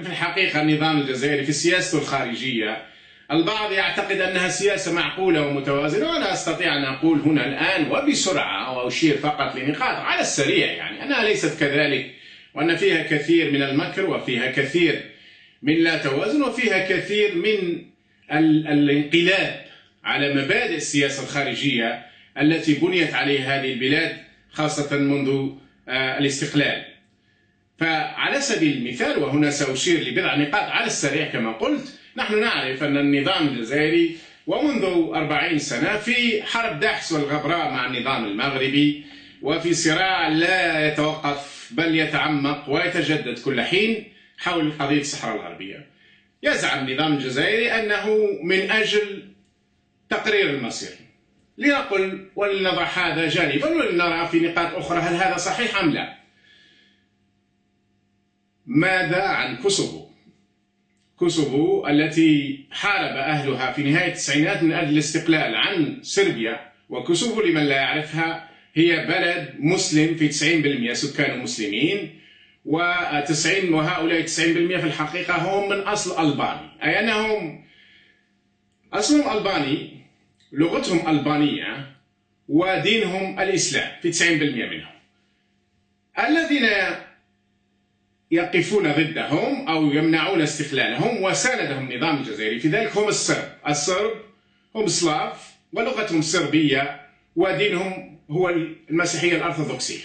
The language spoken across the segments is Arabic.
في الحقيقة النظام الجزائري في سياسته الخارجية البعض يعتقد أنها سياسة معقولة ومتوازنة، وأنا أستطيع أن أقول هنا الآن وبسرعة وأشير فقط لنقاط على السريع يعني أنها ليست كذلك، وأن فيها كثير من المكر وفيها كثير من لا توازن وفيها كثير من الانقلاب على مبادئ السياسة الخارجية التي بنيت عليها هذه البلاد خاصة منذ الاستقلال. فعلى سبيل المثال، وهنا سأشير لبضع نقاط على السريع كما قلت، نحن نعرف أن النظام الجزائري ومنذ 40 سنة في حرب دحس والغبراء مع النظام المغربي، وفي صراع لا يتوقف بل يتعمق ويتجدد كل حين حول قضية الصحراء الغربية. يزعم النظام الجزائري أنه من أجل تقرير المصير. لنقل ولنضع هذا جانبا ولنرى في نقاط أخرى هل هذا صحيح أم لا. ماذا عن كوسوفو؟ كوسوفو التي حارب أهلها في نهاية التسعينات من أجل الاستقلال عن صربيا، وكوسوفو لمن لا يعرفها هي بلد مسلم في 90% سكان مسلمين، وهؤلاء 90% في الحقيقة هم من أصل ألباني، أي أنهم أصلهم ألباني، لغتهم ألبانية، ودينهم الإسلام في 90% منهم. الذين يقفون ضدهم أو يمنعون استقلالهم وساندهم النظام الجزائري في ذلك هم الصرب هم سلاف ولغتهم صربية ودينهم هو المسيحية الأرثوذكسية.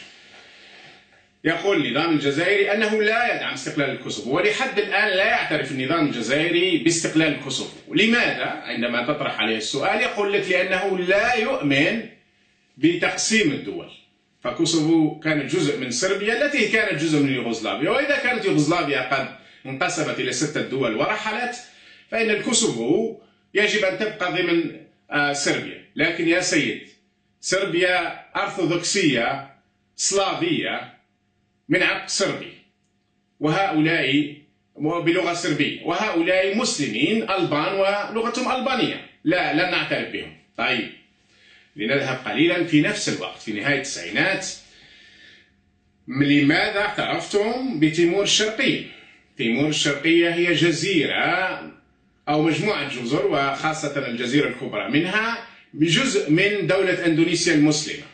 يقول النظام الجزائري أنه لا يدعم استقلال الكوسوفو، ولحد الآن لا يعترف النظام الجزائري باستقلال الكوسوفو. لماذا؟ عندما تطرح عليه السؤال يقول لك لأنه لا يؤمن بتقسيم الدول، فكوسوفو كانت جزء من صربيا التي كانت جزء من يوغوسلافيا، وإذا كانت يوغوسلافيا قد انقسمت إلى 6 دول ورحلت فإن الكوسوفو يجب أن تبقى ضمن صربيا. لكن يا سيد، صربيا أرثوذكسية سلافية من عرق صربي، وهؤلاء بلغة صربية، وهؤلاء مسلمين ألبان ولغتهم ألبانية، لا لن نعترف بهم. طيب لنذهب قليلا في نفس الوقت في نهاية التسعينات، لماذا اعترفتم بتيمور الشرقية؟ تيمور الشرقية هي جزيرة أو مجموعة جزر، وخاصة الجزيرة الكبرى منها بجزء من دولة أندونيسيا المسلمة.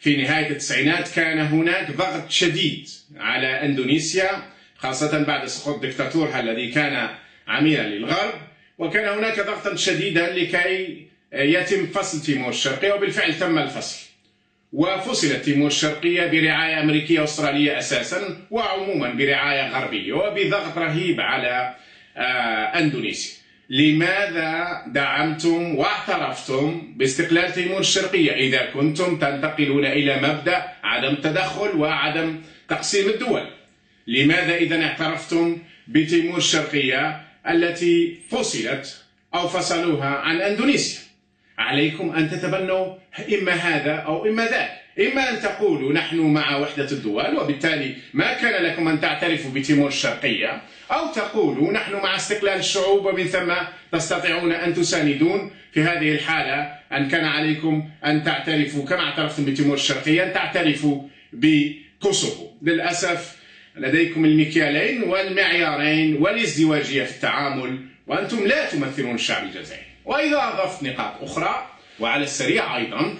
في نهاية التسعينات كان هناك ضغط شديد على أندونيسيا خاصة بعد سقوط دكتاتورها الذي كان عميلا للغرب، وكان هناك ضغطا شديدا لكي يتم فصل تيمور الشرقية، وبالفعل تم الفصل، وفصلت تيمور الشرقية برعاية أمريكية وأسترالية أساسا، وعموما برعاية غربية وبضغط رهيب على أندونيسيا. لماذا دعمتم واعترفتم باستقلال تيمور الشرقية إذا كنتم تنتقلون إلى مبدأ عدم التدخل وعدم تقسيم الدول؟ لماذا إذا اعترفتم بتيمور الشرقية التي فصلت أو فصلوها عن أندونيسيا؟ عليكم أن تتبنوا إما هذا أو إما ذاك، إما أن تقولوا نحن مع وحدة الدول وبالتالي ما كان لكم أن تعترفوا بتيمور الشرقية، أو تقولوا نحن مع استقلال الشعوب ومن ثم تستطيعون أن تساندون. في هذه الحالة أن كان عليكم أن تعترفوا كما اعترفتم بتيمور الشرقية أن تعترفوا بكوسوفو. للأسف لديكم المكيالين والمعيارين والازدواجية في التعامل، وأنتم لا تمثلون الشعب الجزائري. وإذا أضفت نقاط أخرى وعلى السريع أيضا،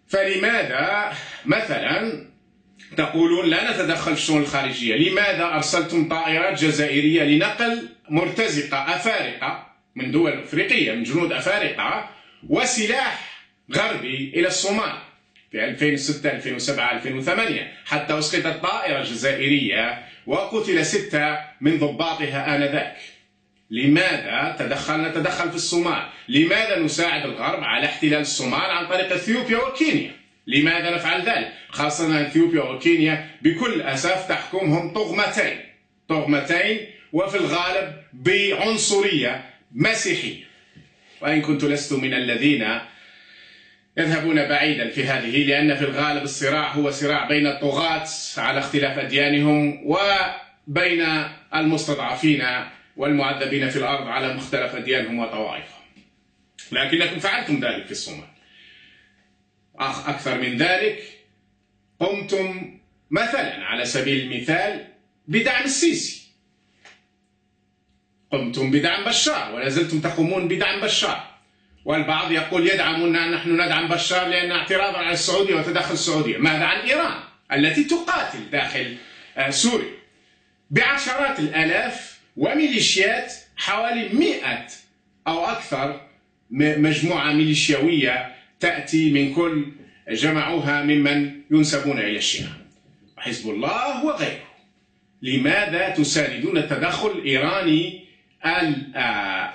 فلماذا مثلا تقولون لا نتدخل في الشؤون الخارجية؟ لماذا أرسلتم طائرات جزائرية لنقل مرتزقة أفارقة من دول أفريقية من جنود أفارقة وسلاح غربي إلى الصومال في 2006 2007 2008 حتى أسقطت طائرة جزائرية وقتل 6 من ضباطها آنذاك؟ لماذا نتدخل في الصومال؟ لماذا نساعد الغرب على احتلال الصومال عن طريق اثيوبيا وكينيا؟ لماذا نفعل ذلك؟ خاصة أن اثيوبيا وكينيا بكل أسف تحكمهم طغمتين وفي الغالب بعنصرية مسيحية. وإن كنت لست من الذين يذهبون بعيدا في هذه، لأن في الغالب الصراع هو صراع بين الطغاة على اختلاف أديانهم وبين المستضعفين والمعذبين في الأرض على مختلف أديانهم وطوائفهم. لكنكم فعلتم ذلك في الصومال. أكثر من ذلك، قمتم مثلا على سبيل المثال بدعم السيسي قمتم بدعم بشار ولا زلتم تقومون بدعم بشار. والبعض يقول يدعمنا، نحن ندعم بشار لأن اعتراضا على السعودية وتدخل السعودية. ماذا عن إيران التي تقاتل داخل سوريا بعشرات الآلاف وميليشيات، حوالي 100 أو أكثر مجموعة ميليشياوية تأتي من كل جمعوها ممن ينسبون إلى الشيعة وحزب الله وغيره. لماذا تساندون التدخل الإيراني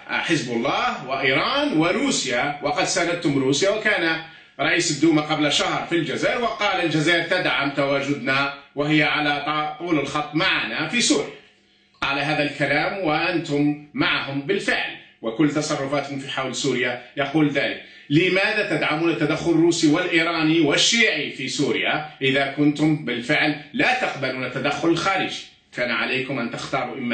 حزب الله وإيران وروسيا، وقد ساندتم روسيا؟ وكان رئيس الدوما قبل شهر في الجزائر وقال الجزائر تدعم تواجدنا وهي على طول الخط معنا في سوريا. قال هذا الكلام وأنتم معهم بالفعل، وكل تصرفاتهم في حول سوريا يقول ذلك. لماذا تدعمون التدخل الروسي والإيراني والشيعي في سوريا إذا كنتم بالفعل لا تقبلون التدخل الخارجي؟ كان عليكم أن تختاروا إما